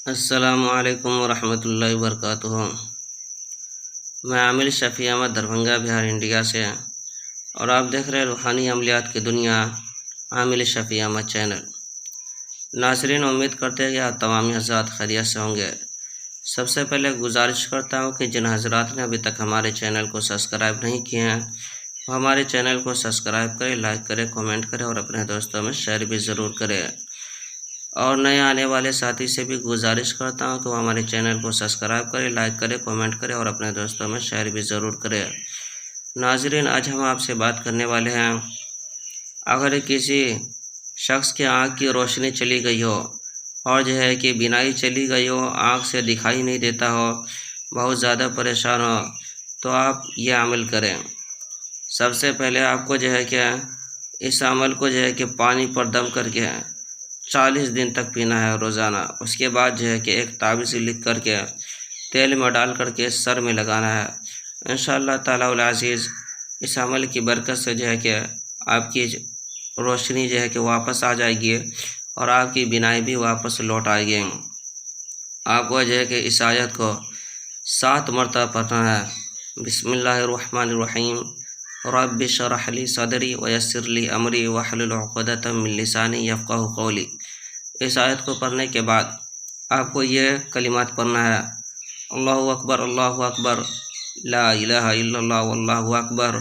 السلام علیکم ورحمۃ اللہ وبرکاتہ۔ میں عامل شفیع احمد دربھنگہ بہار انڈیا سے، اور آپ دیکھ رہے روحانی عملیات کی دنیا عامل شفیع احمد چینل۔ ناظرین، امید کرتے ہیں کہ آپ تمام حضرات خیریت سے ہوں گے۔ سب سے پہلے گزارش کرتا ہوں کہ جن حضرات نے ابھی تک ہمارے چینل کو سبسکرائب نہیں کیے ہیں وہ ہمارے چینل کو سبسکرائب کریں، لائک کریں، کمنٹ کریں اور اپنے دوستوں میں شیئر بھی ضرور کریں۔ اور نئے آنے والے ساتھی سے بھی گزارش کرتا ہوں کہ وہ ہمارے چینل کو سبسکرائب کریں، لائک کریں، کمنٹ کریں اور اپنے دوستوں میں شیئر بھی ضرور کریں۔ ناظرین، آج ہم آپ سے بات کرنے والے ہیں، اگر کسی شخص کی آنکھ کی روشنی چلی گئی ہو اور کہ بینائی چلی گئی ہو، آنکھ سے دکھائی نہیں دیتا ہو، بہت زیادہ پریشان ہو، تو آپ یہ عمل کریں۔ سب سے پہلے آپ کو کہ اس عمل کو کہ پانی پر دم کر کے 40 دن تک پینا ہے روزانہ۔ اس کے بعد کہ ایک تعویذ لکھ کر کے تیل میں ڈال کر کے سر میں لگانا ہے۔ انشاءاللہ تعالی العزیز اس عمل کی برکت سے کہ آپ کی روشنی کہ واپس آ جائے گی اور آپ کی بینائی بھی واپس لوٹ آئے گی۔ آپ کو کہ اس آیت کو 7 مرتبہ پڑھنا ہے۔ بسم اللہ الرحمن الرحیم، رب اشرح لی صدری ویسر لی امری واحلل عقدۃ من لسانی یفقہوا قولی۔ اس آیت کو پڑھنے کے بعد آپ کو یہ کلمات پڑھنا ہے: اللہ اکبر لا الہ الا اللہ واللہ اکبر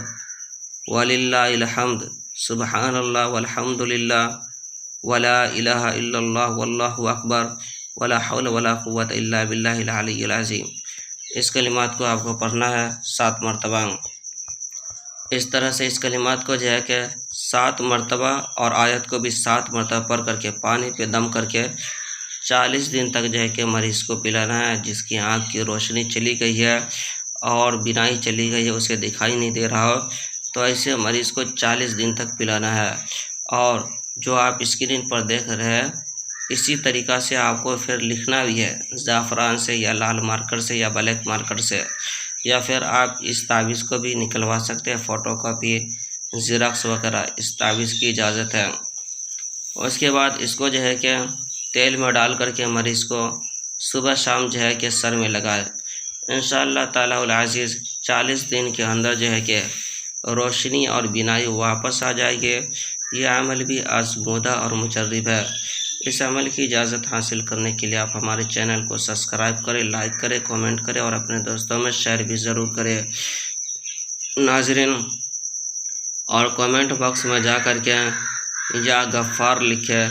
وللہ الحمد، سبحان اللہ والحمد للہ ولا الہ الا اللہ واللہ اکبر ولا حول ولا قوۃ الا باللہ العلی العظیم۔ اس کلمات کو آپ کو پڑھنا ہے 7 مرتبہ۔ اس طرح سے اس کلمات کو کہ 7 مرتبہ اور آیت کو بھی 7 مرتبہ پڑھ کر کے پانی پہ دم کر کے 40 دن تک کہ مریض کو پلانا ہے، جس کی آنکھ کی روشنی چلی گئی ہے اور بینائی چلی گئی ہے، اسے دکھائی نہیں دے رہا ہو، تو ایسے مریض کو 40 دن تک پلانا ہے۔ اور جو آپ اسکرین پر دیکھ رہے ہیں اسی طریقہ سے آپ کو پھر لکھنا بھی ہے، زعفران سے یا لال مارکر سے یا بلیک مارکر سے، یا پھر آپ اس تعویذ کو بھی نکلوا سکتے ہیں، فوٹو کاپی، زیراکس وغیرہ، اس تعویذ کی اجازت ہے۔ اس کے بعد اس کو کہ تیل میں ڈال کر کے مریض کو صبح شام کہ سر میں لگائے۔ انشاءاللہ تعالی العزیز 40 دن کے اندر کہ روشنی اور بینائی واپس آ جائے گی۔ یہ عمل بھی آزمودہ اور مجرب ہے۔ اس عمل کی اجازت حاصل کرنے کے لیے آپ ہمارے چینل کو سبسکرائب کریں، لائک کریں، کمنٹ کریں اور اپنے دوستوں میں شیئر بھی ضرور کریں۔ ناظرین، اور کمنٹ باکس میں جا کر کے یا غفار لکھے،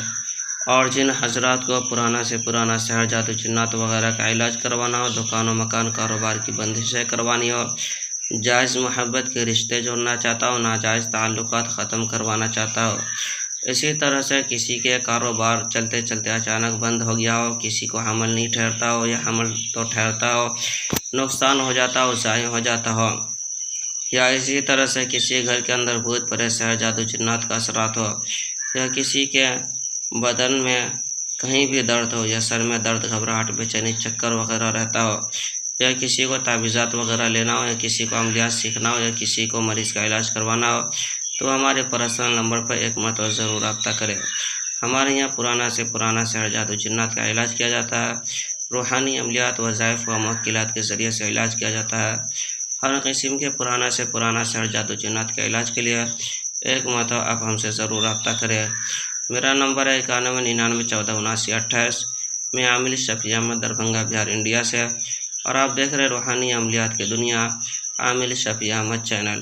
اور جن حضرات کو پرانا سے پرانا سحر، جادو، جنات وغیرہ کا علاج کروانا ہو، دکان و مکان کاروبار کی بندشیں کروانی ہو، جائز محبت کے رشتے جوڑنا چاہتا ہو، ناجائز تعلقات ختم کروانا چاہتا ہو، اسی طرح سے کسی کے کاروبار چلتے چلتے اچانک بند ہو گیا ہو، کسی کو حمل نہیں ٹھہرتا ہو یا حمل تو ٹھہرتا ہو، نقصان ہو جاتا ہو، ضائع ہو جاتا ہو، یا اسی طرح سے کسی گھر کے اندر بھوت پریت سحر، جادو، جنات کا اثرات ہو، یا کسی کے بدن میں کہیں بھی درد ہو، یا سر میں درد، گھبراہٹ، بے چینی، چکر وغیرہ رہتا ہو، یا کسی کو تعویذات وغیرہ لینا ہو، یا کسی کو عملیات سیکھنا ہو، یا کسی کو مریض کا علاج کروانا ہو، تو ہمارے پرسنل نمبر پر ایک مرتبہ ضرور رابطہ کریں۔ ہمارے یہاں پرانا سے پرانا سحر، جادو، جنات کا علاج کیا جاتا ہے، روحانی عملیات، وظائف و موکلات کے ذریعے سے علاج کیا جاتا ہے۔ ہر قسم کے پرانا سے پرانا سحر، جادو، جنات کے علاج کے لیے ایک مرتبہ آپ ہم سے ضرور رابطہ کریں۔ میرا نمبر ہے 9199147928۔ میں عامل شفیع احمد دربھنگہ بہار انڈیا سے، اور آپ دیکھ رہے روحانی عملیات کی دنیا عامل شفیع احمد چینل۔